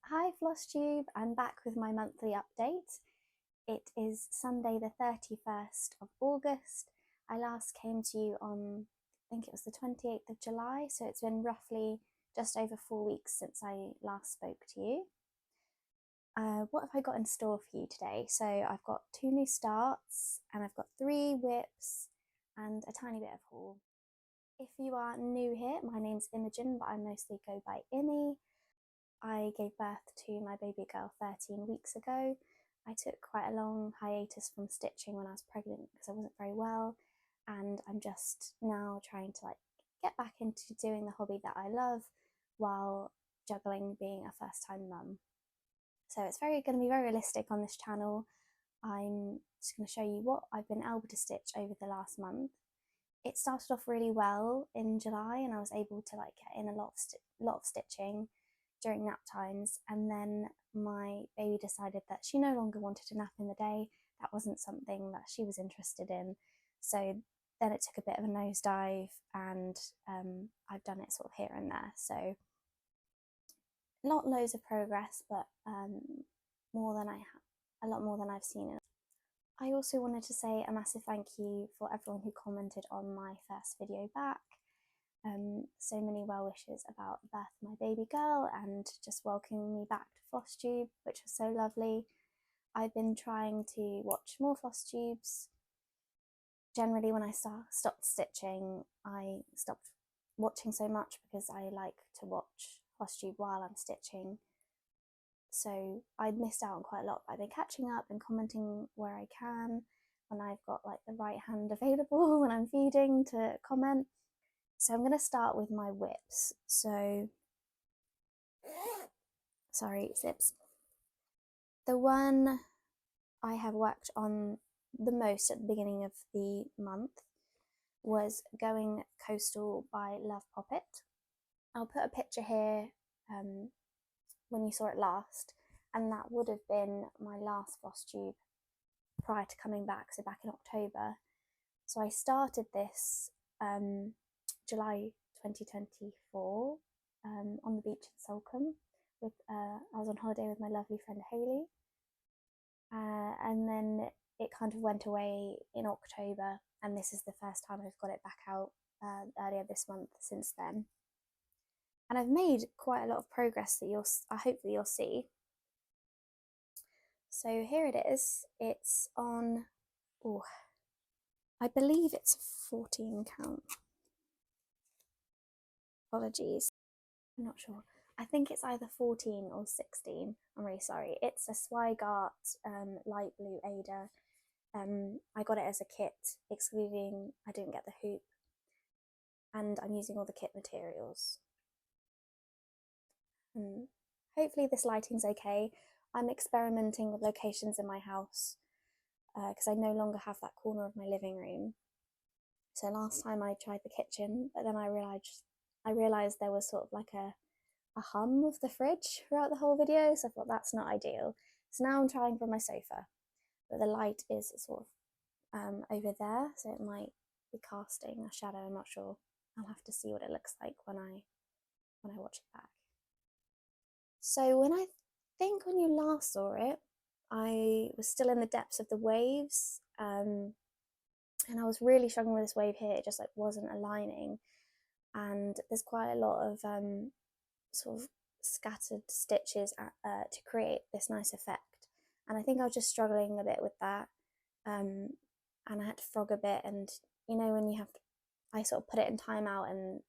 Hi Flosstube, I'm back with my monthly update. It is Sunday the 31st of August. I last came to you on, I think it was the 28th of July, so it's been roughly just over 4 weeks since I last spoke to you. What have I got in store for you today? So I've got 2 new starts and I've got 3 whips and a tiny bit of haul. If you are new here, my name's Imogen, but I mostly go by Immy. I gave birth to my baby girl 13 weeks ago. I took quite a long hiatus from stitching when I was pregnant because I wasn't very well, and I'm just now trying to get back into doing the hobby that I love while juggling being a first-time mum. So it's going to be very realistic on this channel. I'm just going to show you what I've been able to stitch over the last month. It started off really well in July and I was able to get in a lot of stitching during nap times, and then my baby decided that she no longer wanted to nap in the day. That wasn't something that she was interested in, so then it took a bit of a nosedive, and I've done it sort of here and there, so not loads of progress, but a lot more than I've seen. I also wanted to say a massive thank you for everyone who commented on my first video back. So many well wishes about the birth of my baby girl and just welcoming me back to Flosstube, which was so lovely. I've been trying to watch more Flosstubes. Generally, when I stopped stitching, I stopped watching so much because I like to watch Flosstube while I'm stitching. So I'd missed out on quite a lot. I've been catching up and commenting where I can when I've got the right hand available when I'm feeding to comment. So I'm going to start with my whips. So, sorry, zips. The one I have worked on the most at the beginning of the month was Going Coastal by Love Poppet. I'll put a picture here when you saw it last, and that would have been my last Flosstube prior to coming back, so back in October. So I started this July 2024 on the beach in Salcombe. I was on holiday with my lovely friend Hayley, and then it kind of went away in October, and this is the first time I've got it back out earlier this month since then. And I've made quite a lot of progress that hopefully you'll see. So here it is. It's on, I believe it's a 14 count. Apologies, I'm not sure. I think it's either 14 or 16. I'm really sorry. It's a Swigart light blue Ada. I got it as a kit, excluding I didn't get the hoop, and I'm using all the kit materials. Hopefully this lighting's okay. I'm experimenting with locations in my house because I no longer have that corner of my living room. So last time I tried the kitchen, but then I realised there was sort of a hum of the fridge throughout the whole video, so I thought that's not ideal. So now I'm trying from my sofa, but the light is sort of over there, so it might be casting a shadow. I'm not sure. I'll have to see what it looks like when I watch it back. So when you last saw it, I was still in the depths of the waves, and I was really struggling with this wave here. It just wasn't aligning, and there's quite a lot of sort of scattered stitches to create this nice effect, and I think I was just struggling a bit with that, and I had to frog a bit, and you know when I sort of put it in timeout and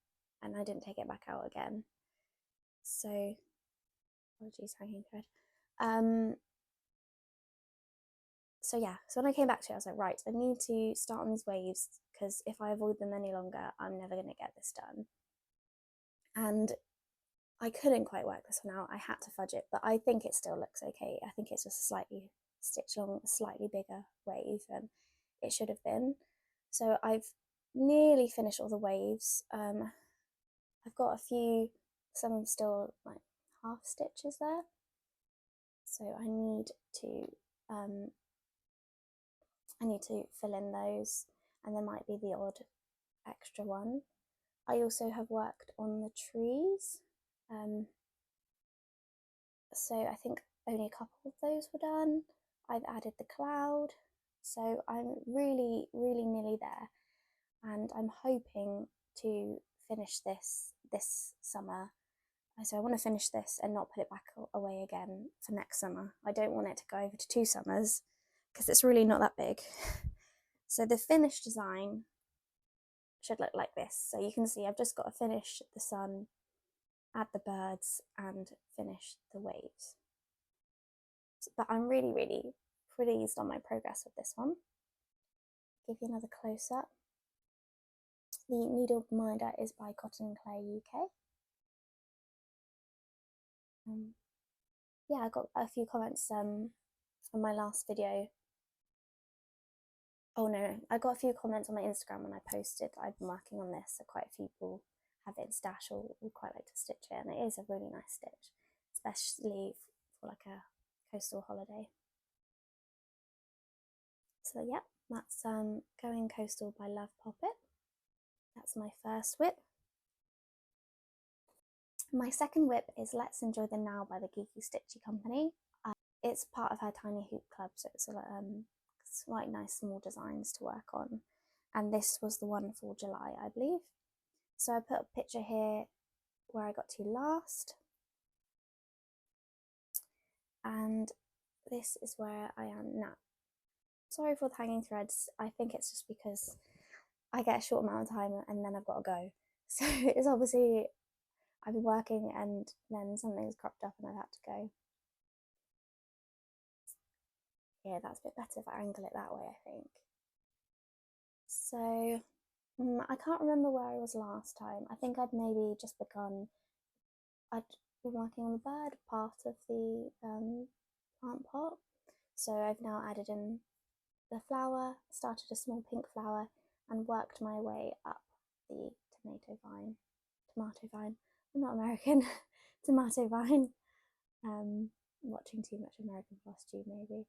I didn't take it back out again. So apologies, hanging thread. So yeah, so when I came back to it, I was like, right, I need to start on these waves because if I avoid them any longer, I'm never going to get this done. And I couldn't quite work this one out. I had to fudge it, but I think it still looks okay. I think it's just slightly stitched along a slightly bigger wave than it should have been. So I've nearly finished all the waves. I've got some of them still half stitches there. So I need to fill in those, and there might be the odd extra one. I also have worked on the trees. So I think only a couple of those were done. I've added the cloud, so I'm really nearly there, and I'm hoping to finish this summer. So I want to finish this and not put it back away again for next summer. I don't want it to go over to 2 summers because it's really not that big. So the finished design should look like this. So you can see I've just got to finish the sun, add the birds, and finish the waves. But I'm really pleased on my progress with this one. Give you another close up. The needle reminder is by Cotton Clay UK. Yeah, I got a few comments on my last video. Oh no, I got a few comments on my Instagram when I posted I'd been working on this, so quite a few people have it in stash or would quite like to stitch it, and it is a really nice stitch, especially for like a coastal holiday. So yeah, that's Going Coastal by Love Poppet. That's my first whip. My second whip is Let's Enjoy the Now by the Geeky Stitching Company. It's part of her Tiny Hoop Club, so it's quite nice small designs to work on. And this was the one for July, I believe. So I put a picture here where I got to last. And this is where I am now. Sorry for the hanging threads. I think it's just because I get a short amount of time and then I've got to go. So it's obviously I've been working and then something's cropped up and I've had to go. Yeah, that's a bit better if I angle it that way, I think. So I can't remember where I was last time. I think I'd maybe just begun. I'd been working on the bird part of the plant pot. So I've now added in the flower, started a small pink flower, and worked my way up the tomato vine. I'm not American. Tomato vine. Watching too much American Flosstube maybe.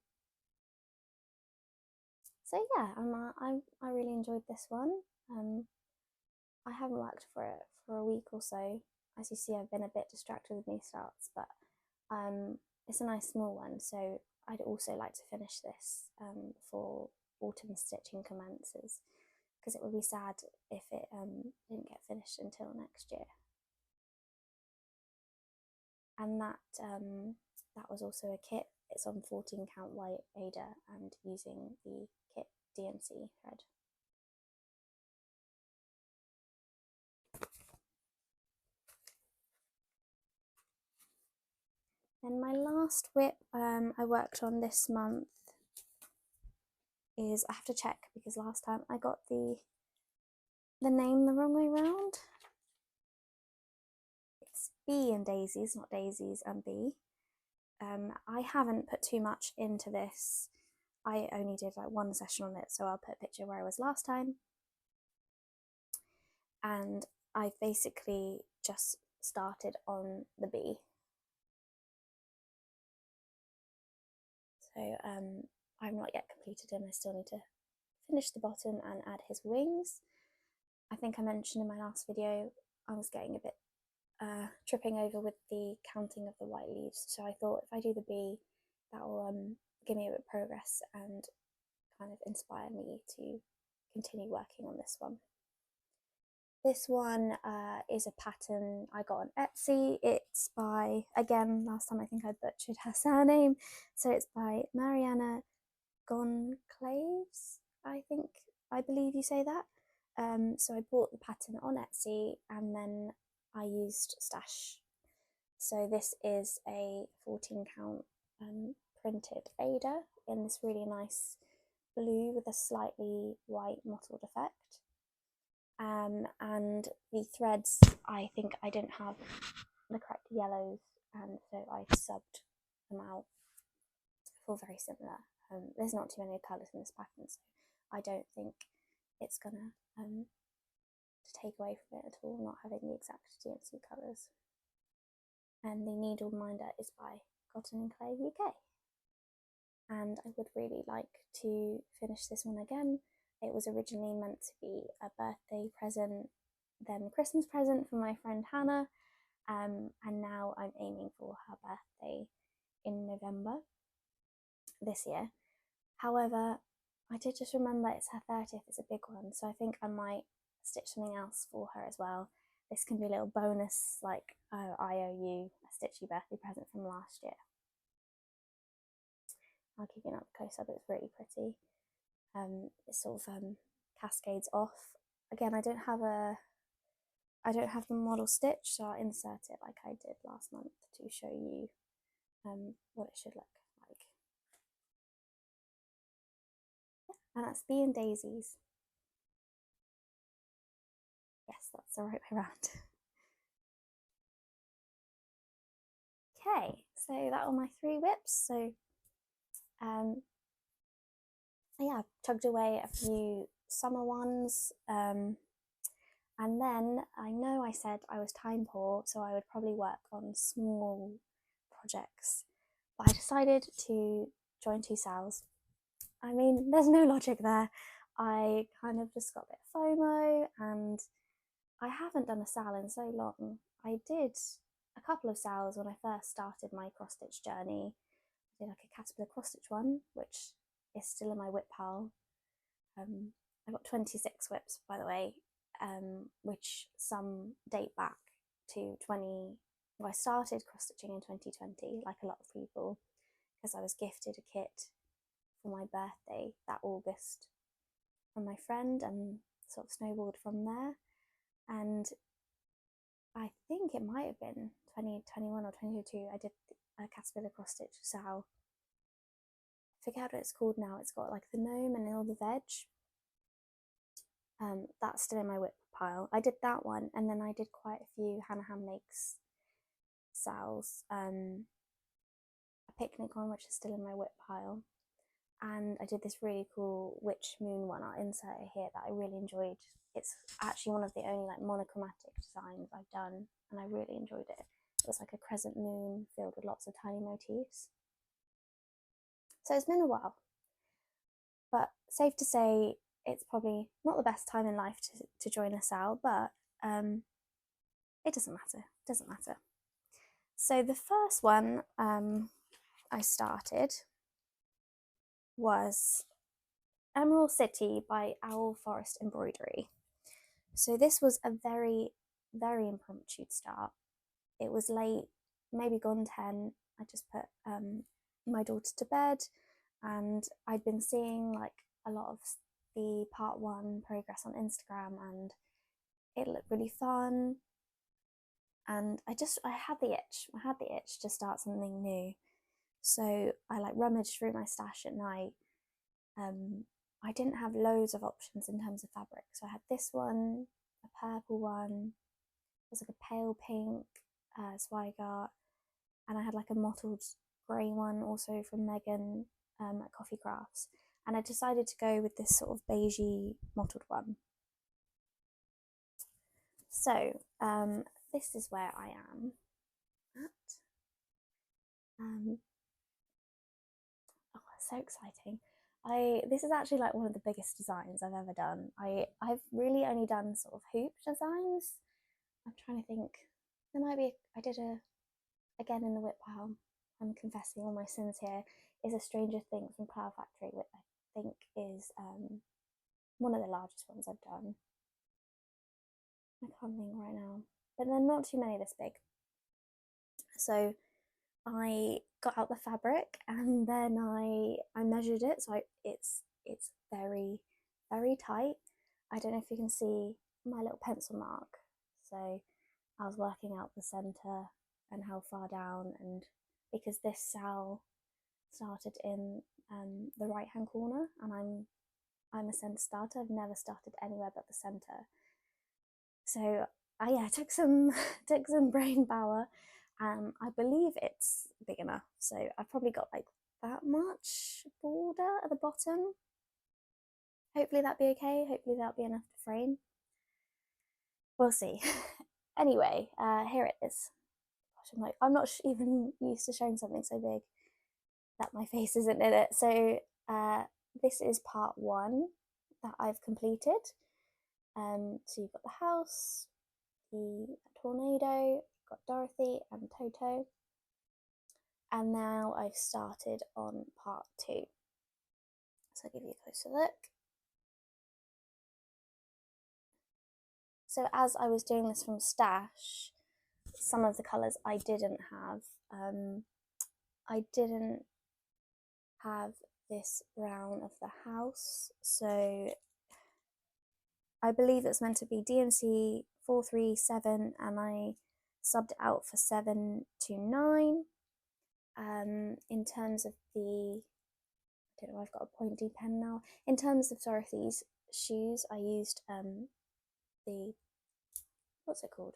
So yeah, I really enjoyed this one. I haven't worked for it for a week or so. As you see, I've been a bit distracted with new starts, but it's a nice small one. So I'd also like to finish this before autumn stitching commences, because it would be sad if it didn't get finished until next year. And that was also a kit. It's on 14 count white Ada and using the kit DMC thread. And my last whip I worked on this month is, I have to check because last time I got the name the wrong way round. It's B and Daisies, not Daisies and B. I haven't put too much into this. I only did like one session on it, so I'll put a picture where I was last time. And I've basically just started on the B. So I'm not yet completed him. I still need to finish the bottom and add his wings. I think I mentioned in my last video I was getting a bit tripping over with the counting of the white leaves, so I thought if I do the B, that will give me a bit of progress and kind of inspire me to continue working on this one. This one is a pattern I got on Etsy. It's by, again, last time I think I butchered her surname, so it's by MarianaGoncalvesART, I believe you say that. So I bought the pattern on Etsy and then I used stash. So this is a 14 count printed Ada in this really nice blue with a slightly white mottled effect. And the threads, I think I didn't have the correct yellows, and so I subbed them out for very similar. There's not too many colours in this pattern, so I don't think it's gonna to take away from it at all, not having the exact DMC colours. And the needle reminder is by Cotton Clay UK. And I would really like to finish this one again. It was originally meant to be a birthday present, then a Christmas present for my friend Hannah, and now I'm aiming planning for her birthday in November this year. However, I did just remember it's her 30th, it's a big one, so I think I might stitch something else for her as well. This can be a little bonus, like, oh, I owe you a stitchy birthday present from last year. I'll give you another close up, it's really pretty. It sort of cascades off. Again, I don't have the model stitch, so I'll insert it like I did last month to show you what it should look like. And that's Bee and Daisies. Yes, that's the right way around. Okay, so that were my 3 whips. So yeah, I've tugged away a few summer ones, and then I know I said I was time poor, so I would probably work on small projects, but I decided to join 2 SALs. I mean, there's no logic there. I kind of just got a bit of FOMO, and I haven't done a SAL in so long. I did a couple of SALs when I first started my cross stitch journey. I did like a caterpillar cross stitch one, which is still in my whip pile. I got 26 whips, by the way, which some date back to I started cross stitching in 2020, like a lot of people, because I was gifted a kit for my birthday that August from my friend, and sort of snowballed from there. And I think it might have been 2021 or 2022, I did a caterpillar cross stitch SAL. I forget what it's called now. It's got like the gnome and all the veg. That's still in my whip pile. I did that one, and then I did quite a few Hannah Ham Makes SALs. A picnic one, which is still in my whip pile. And I did this really cool witch moon one, I'll insert it here, that I really enjoyed. It's actually one of the only like monochromatic designs I've done, and I really enjoyed it. It was like a crescent moon filled with lots of tiny motifs. So it's been a while, but safe to say it's probably not the best time in life to join a SAL, but it doesn't matter. It doesn't matter. So the first one I started was Emerald City by Owl Forest Embroidery. So this was a very, very impromptu start. It was late, maybe gone 10. I just put my daughter to bed, and I'd been seeing like a lot of the part 1 progress on Instagram, and it looked really fun. And I had the itch to start something new. So I like rummaged through my stash at night. I didn't have loads of options in terms of fabric. So I had this one, a purple one, it was like a pale pink Zweigart, and I had like a mottled grey one also from Megan at Coffee Crafts. And I decided to go with this sort of beigey mottled one. So this is where I am at. Oh, so exciting. This is actually like one of the biggest designs I've ever done. I've really only done sort of hoop designs. I'm trying to think. There might be, I did again in the whip pile, I'm confessing all my sins here, is a Stranger Thing from Cloud Factory, which I think is one of the largest ones I've done. I can't think right now, but there are not too many this big. So I got out the fabric, and then I measured it, so it's very, very tight. I don't know if you can see my little pencil mark. So I was working out the center and how far down, and because this SAL started in the right hand corner, and I'm a center starter, I've never started anywhere but the center. So I took some brain power. I believe it's big enough, so I've probably got like that much border at the bottom. Hopefully that'll be okay. Hopefully that'll be enough to frame. We'll see. Anyway, here it is. Gosh, I'm not even used to showing something so big that my face isn't in it. So this is part 1 that I've completed. So you've got the house, the tornado, got Dorothy and Toto. And now I've started on part 2. So I'll give you a closer look. So as I was doing this from stash, some of the colours I didn't have. I didn't have this brown of the house, so I believe it's meant to be DMC 437, and I subbed it out for 729. In terms of the, I don't know, I've got a pointy pen now. In terms of Dorothy's shoes, I used the, what's it called?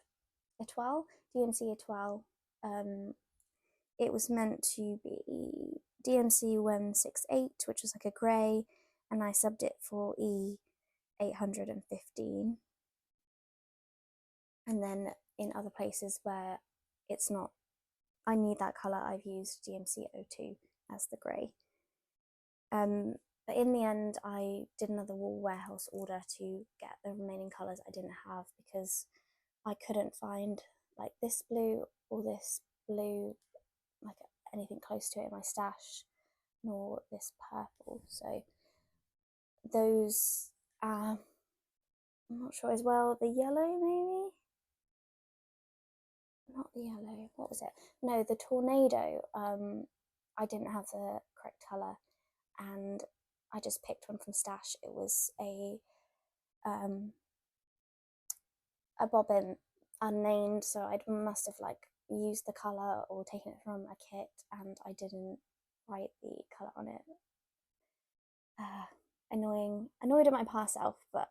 Etoile, DMC Etoile. It was meant to be DMC 168, which was like a grey, and I subbed it for E815. And then in other places where it's not, I need that colour, I've used DMC 02 as the grey. But in the end, I did another wool warehouse order to get the remaining colours I didn't have, because I couldn't find like this blue or this blue, like anything close to it in my stash, nor this purple. So those, I'm not sure as well, the yellow maybe? Not the yellow, what was it? No, the tornado, I didn't have the correct colour, and I just picked one from stash. It was a bobbin, unnamed, so I must have like used the colour or taken it from a kit, and I didn't write the colour on it. Annoyed at my past self, but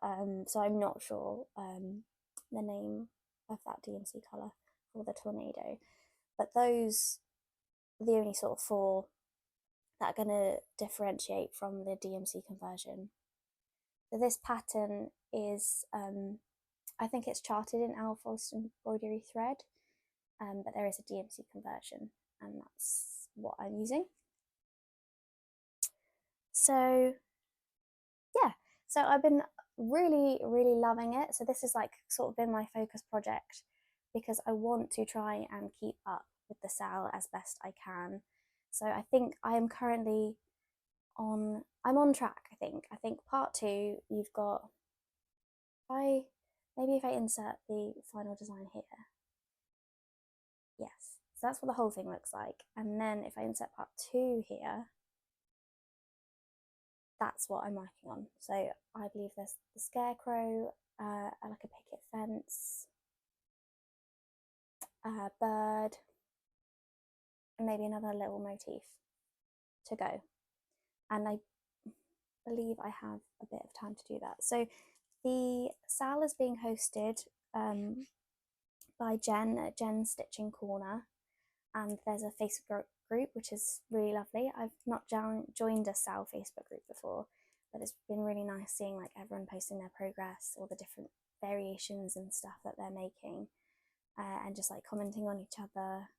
so I'm not sure the name of that DMC colour for the tornado. But those are the only sort of 4 that are going to differentiate from the DMC conversion. So this pattern is, I think it's charted in Alphos Embroidery thread, but there is a DMC conversion, and that's what I'm using. So yeah, so I've been really loving it. So this has like sort of been my focus project, because I want to try and keep up with the SAL as best I can. So I think I am currently I'm on track. I think part 2, you've got, maybe if I insert the final design here, yes, so that's what the whole thing looks like. And then if I insert part 2 here, that's what I'm working on. So I believe there's the scarecrow, like a picket fence, a bird, and maybe another little motif to go. And I believe I have a bit of time to do that. So the SAL is being hosted by Jen at Jen's Stitching Corner, and there's a Facebook group which is really lovely. I've not joined a SAL Facebook group before, but it's been really nice seeing like everyone posting their progress, all the different variations and stuff that they're making, and just like commenting on each other,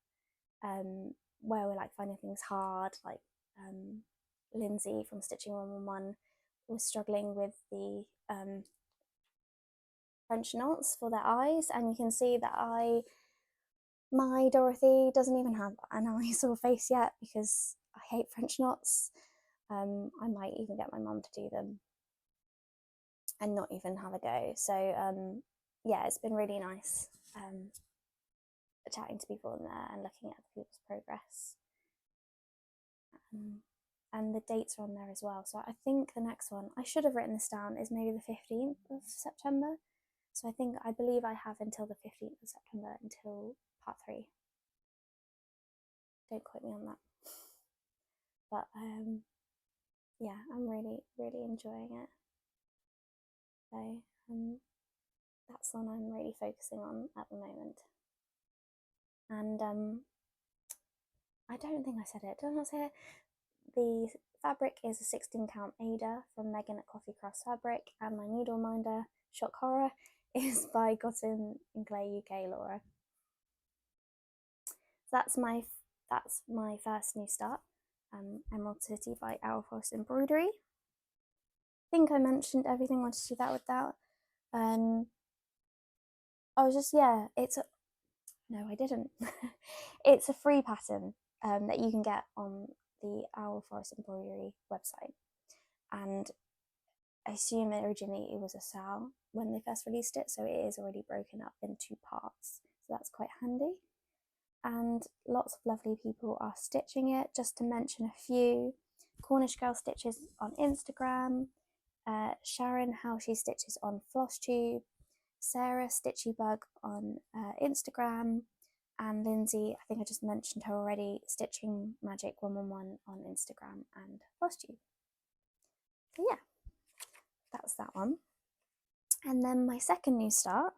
where we're like finding things hard. Like Lindsay from Stitching 111 was struggling with the French knots for their eyes, and you can see that my Dorothy doesn't even have an eye sore face yet, because I hate French knots. I might even get my mum to do them and not even have a go. So yeah, it's been really nice chatting to people in there and looking at people's progress. And the dates are on there as well. So I think the next one, I should have written this down, is maybe the 15th of September. So I believe I have until the 15th of September until part 3. Don't quote me on that. But yeah, I'm really enjoying it. So that's one I'm really focusing on at the moment. And I don't think I said it. Did I not say it? The fabric is a 16 count Ada from Megan at Coffee Crafts Fabric, and my needle minder, Shock Horror, is by Gotten in Clay UK Laura. So that's my first new start, Emerald City by Alphos Embroidery. I think I mentioned everything I wanted to do that with that. I was just, yeah, no, I didn't. It's a free pattern. that you can get on the Owl Forest Embroidery website. And I assume originally it was a SAL when they first released it, so it is already broken up into parts, so that's quite handy. And lots of lovely people are stitching it. Just to mention a few: Cornish Girl Stitches on Instagram, Sharon How She Stitches on Flosstube, Sarah Stitchy Bug on Instagram, and Lindsay, I think I just mentioned her already, Stitching Magic 111 on Instagram and Flosstube. So yeah, that's that one. And then my second new start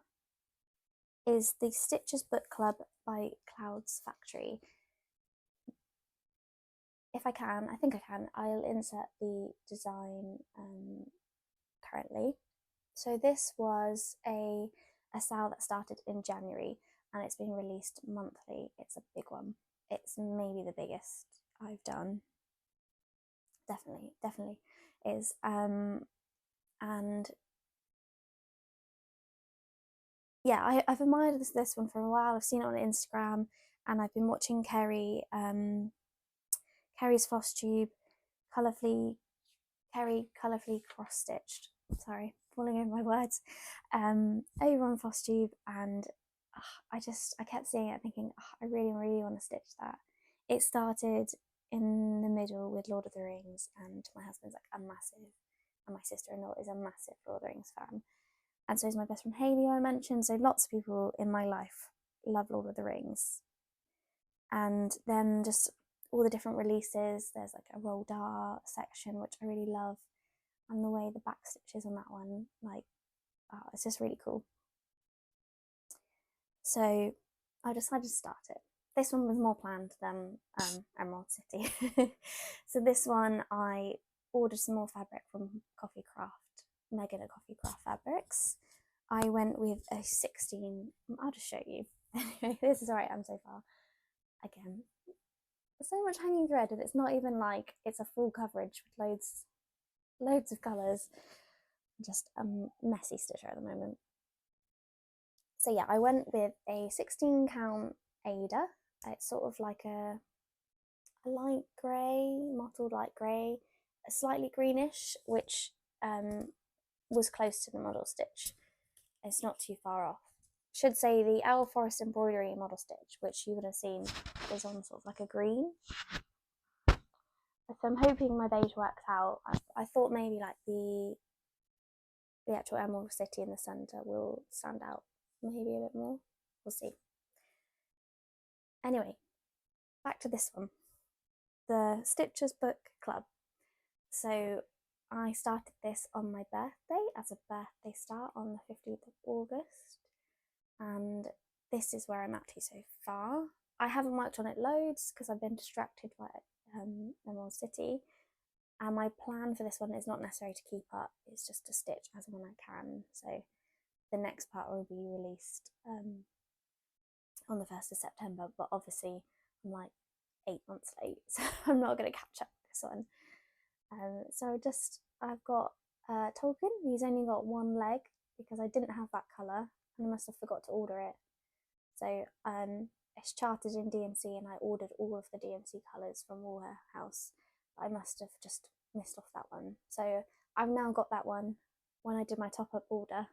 is the Stitchers Book Club by Clouds Factory. If I can, I think I can, I'll insert the design currently. So this was a SAL that started in January, and it's been released monthly. It's a big one. It's maybe the biggest I've done. Definitely is. And yeah, I've admired this one for a while. I've seen it on Instagram, and I've been watching Kerry's Flosstube, Kerry colourfully cross-stitched. Sorry, falling over my words. Over on Flosstube, and I kept seeing it thinking, I really want to stitch that. It started in the middle with Lord of the Rings, and my husband's like a massive, and my sister-in-law is a massive Lord of the Rings fan, and so is my best friend Hayley, I mentioned. So lots of people in my life love Lord of the Rings. And then just all the different releases, there's like a rolled art section, which I really love, and the way the back stitches on that one, like, it's just really cool. So I decided to start it. This one was more planned than Emerald City. So this one, I ordered some more fabric from Megan at Coffee Craft Fabrics. I went with a 16, I'll just show you. Anyway, this is where I am so far. Again, there's so much hanging thread, and it's not even like it's a full coverage with loads of colours. Just a messy stitcher at the moment. So yeah, I went with a 16 count Ada. It's sort of like a light grey, mottled light grey, slightly greenish, which was close to the model stitch. It's not too far off. Should say the Owl Forest Embroidery model stitch, which you would have seen, is on sort of like a green. So I'm hoping my beige works out. I thought maybe like the actual Emerald City in the centre will stand out maybe a bit more. We'll see. Anyway, back to this one, the Stitchers Book Club. So I started this on my birthday as a birthday start on the 15th of August, and this is where I'm at so far. I haven't worked on it loads because I've been distracted by Emerald City, and my plan for this one is not necessarily to keep up, it's just to stitch as and when I can. So the next part will be released on the 1st of September, but obviously I'm like 8 months late, so I'm not going to catch up with this one. So I've got Tolkien. He's only got one leg because I didn't have that colour and I must have forgot to order it. So it's charted in DMC, and I ordered all of the DMC colours from Warehouse. I must have just missed off that one. So I've now got that one when I did my top-up order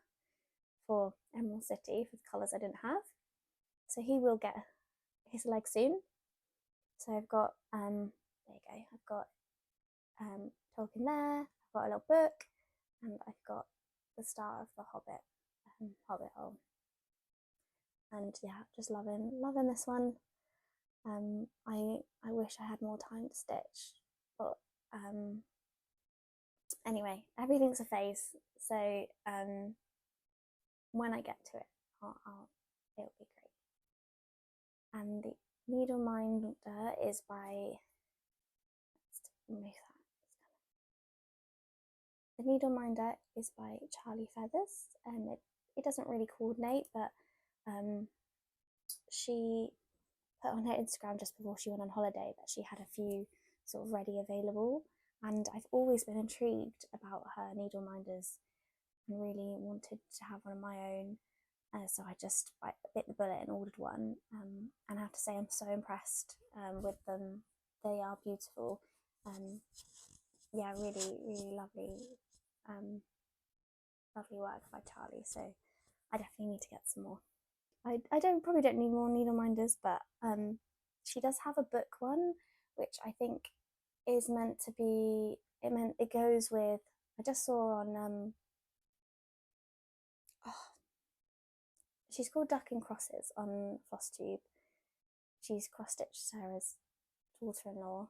for Emerald City for the colours I didn't have. So he will get his leg soon. So I've got, there you go, I've got Tolkien there, I've got a little book, and I've got the start of the Hobbit hole. And yeah, just loving this one. I wish I had more time to stitch, but anyway, everything's a phase. So when I get to it, it'll be great. And the Needle Minder is by, the Needle Minder is by Charlie Feathers, and it doesn't really coordinate, but she put on her Instagram just before she went on holiday that she had a few sort of ready available, and I've always been intrigued about her needle minders and really wanted to have one of my own. So I just bit the bullet and ordered one, and I have to say I'm so impressed with them. They are beautiful. Yeah, really, really lovely, lovely work by Charlie. So I definitely need to get some more. I probably don't need more needle minders, but she does have a book one, which I think is meant to be. It goes with. I just saw on she's called Duck and Crosses on Flosstube. She's cross-stitched Sarah's daughter-in-law.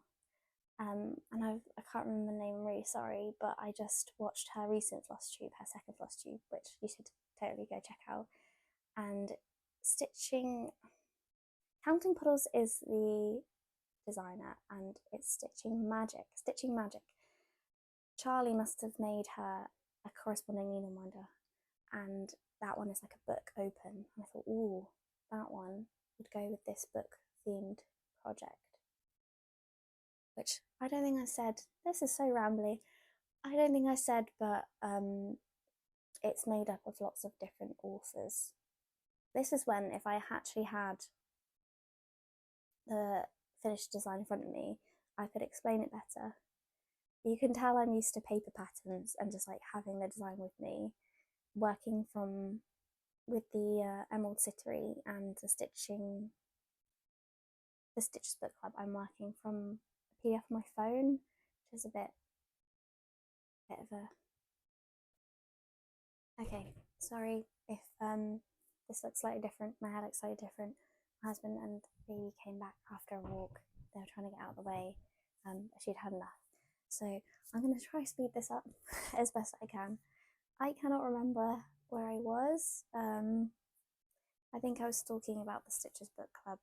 And I can't remember the name, I'm really sorry, but I just watched her recent Flosstube, her second Flosstube, which you should totally go check out. And Counting Puddles is the designer, and it's Stitching Magic. Charlie must have made her a corresponding needle minder, and that one is like a book open. And I thought, ooh, that one would go with this book themed project. Which I don't think I said. This is so rambly. I don't think I said, but it's made up of lots of different authors. This is when, if I actually had the finished design in front of me, I could explain it better. You can tell I'm used to paper patterns and just like having the design with me, working with the Emerald City and the Stitches Book Club. I'm working from a PDF on my phone, which is a bit of a. Okay, sorry if this looks slightly different. My hair looks slightly different. My husband and baby came back after a walk. They were trying to get out of the way. She'd had enough. So I'm going to try to speed this up as best I can. I cannot remember where I was. I think I was talking about the Stitches Book Club.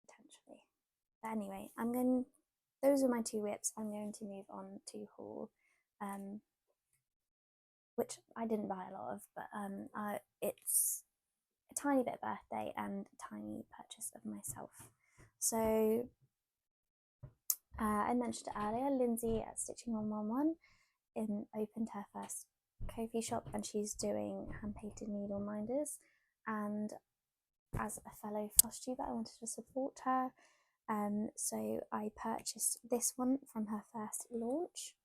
Potentially. But anyway, those are my two whips. I'm going to move on to haul. Which I didn't buy a lot of, but it's a tiny bit of birthday and a tiny purchase of myself. So I mentioned earlier, Lindsay at Stitching 111 opened her first Ko-fi shop, and she's doing hand-painted needle minders. And as a fellow Flosstuber, I wanted to support her. So I purchased this one from her first launch.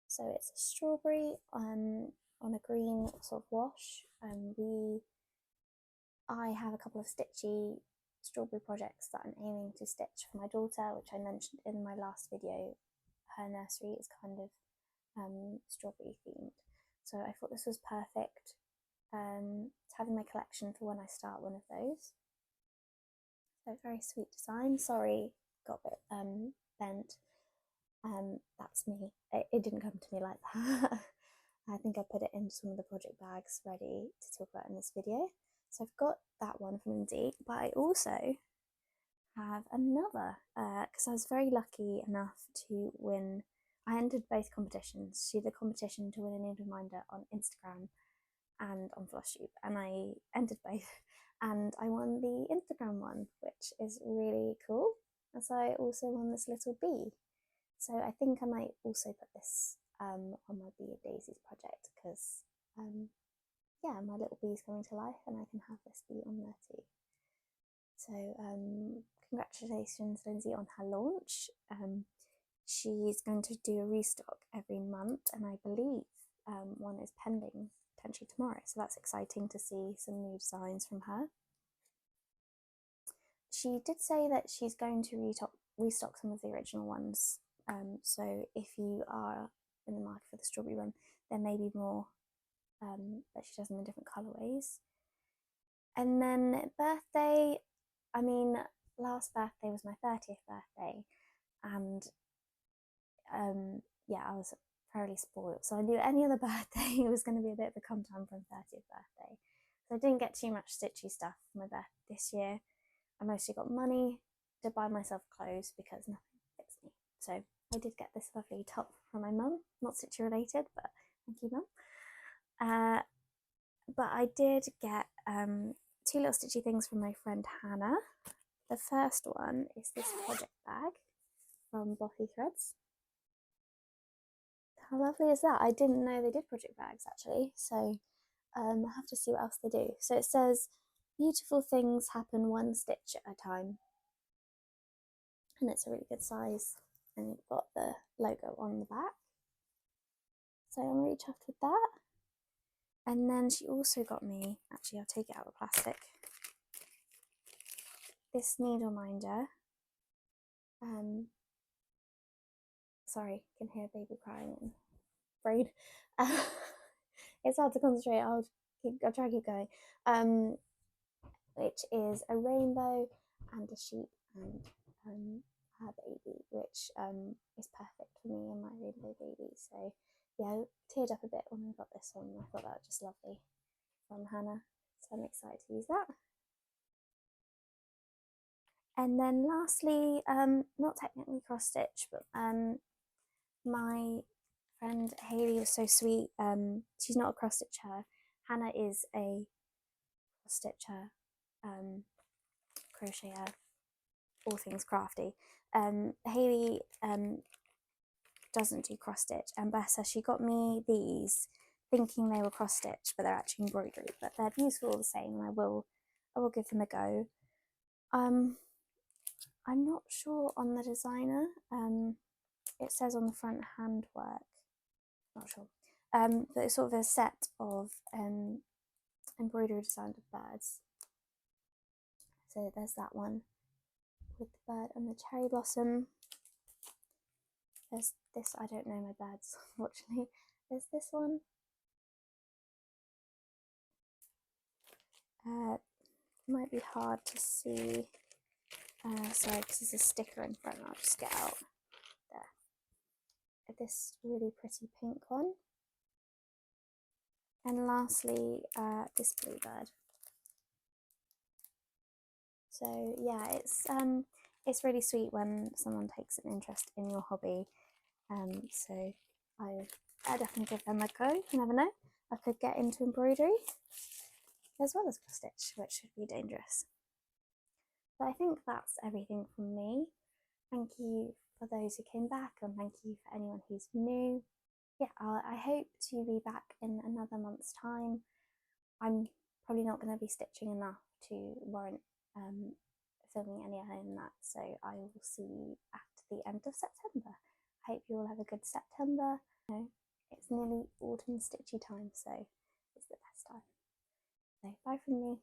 So it's a strawberry on a green sort of wash. I have a couple of stitchy strawberry projects that I'm aiming to stitch for my daughter, which I mentioned in my last video. Her nursery is kind of strawberry themed, so I thought this was perfect to have in my collection for when I start one of those. So very sweet design. Sorry, got a bit bent. That's me. It didn't come to me like that. I think I put it into some of the project bags ready to talk about in this video. So I've got that one from Lindsay, but I also have another because I was very lucky enough to win. I entered both competitions. She did a competition to win a needle minder on Instagram and on Flosstube, and I entered both, and I won the Instagram one, which is really cool. And so I also won this little bee. So I think I might also put this on my Bee of Daisies project, because yeah, my little bee's coming to life and I can have this bee on there too. So congratulations, Lindsay, on her launch. She's going to do a restock every month, and I believe one is pending potentially tomorrow, so that's exciting to see some new designs from her. She did say that she's going to restock some of the original ones, so if you are in the market for the strawberry one, there may be more that she does in different colourways. And then birthday, I mean, last birthday was my 30th birthday, and yeah, I was fairly spoiled, so I knew any other birthday was going to be a bit of a come down from 30th birthday. So I didn't get too much stitchy stuff for my birthday this year. I mostly got money to buy myself clothes because nothing fits me. So I did get this lovely top from my mum, not stitchy related, but thank you, mum. But I did get two little stitchy things from my friend Hannah. The first one is this project bag from Bothy Threads. How lovely is that? I didn't know they did project bags actually, so I'll have to see what else they do. So it says, beautiful things happen one stitch at a time. And it's a really good size. And you've got the logo on the back. So I'm really chuffed with that. And then she also got me, actually I'll take it out of the plastic, this needle minder. Sorry, you can hear baby crying and afraid. It's hard to concentrate. I'll try to keep going. Which is a rainbow and a sheep and her baby, which is perfect for me and my rainbow baby. So yeah, I teared up a bit when I got this one. I thought that was just lovely from Hannah. So I'm excited to use that. And then lastly, not technically cross stitch, but my friend Hayley was so sweet. She's not a cross stitcher. Hannah is a cross stitcher, crocheter, all things crafty. Hayley doesn't do cross stitch, and bless her, she got me these thinking they were cross stitch, but they're actually embroidery. But they're beautiful all the same, and I will give them a go. I'm not sure on the designer. It says on the front handwork. Not sure. But it's sort of a set of embroidery designed of birds. So there's that one with the bird and the cherry blossom. There's this, I don't know my birds, unfortunately. There's this one. Might be hard to see. Sorry, because there's a sticker in front. I'll just get out there. This really pretty pink one. And lastly, this blue bird. So yeah, it's really sweet when someone takes an interest in your hobby. So I definitely give them a go. You never know, I could get into embroidery as well as cross stitch, which would be dangerous. But I think that's everything from me. Thank you for those who came back, and thank you for anyone who's new. Yeah, I hope to be back in another month's time. I'm probably not going to be stitching enough to warrant filming any other than that, so I will see you at the end of September. I hope you all have a good September. It's nearly autumn stitchy time, so it's the best time. So bye from me.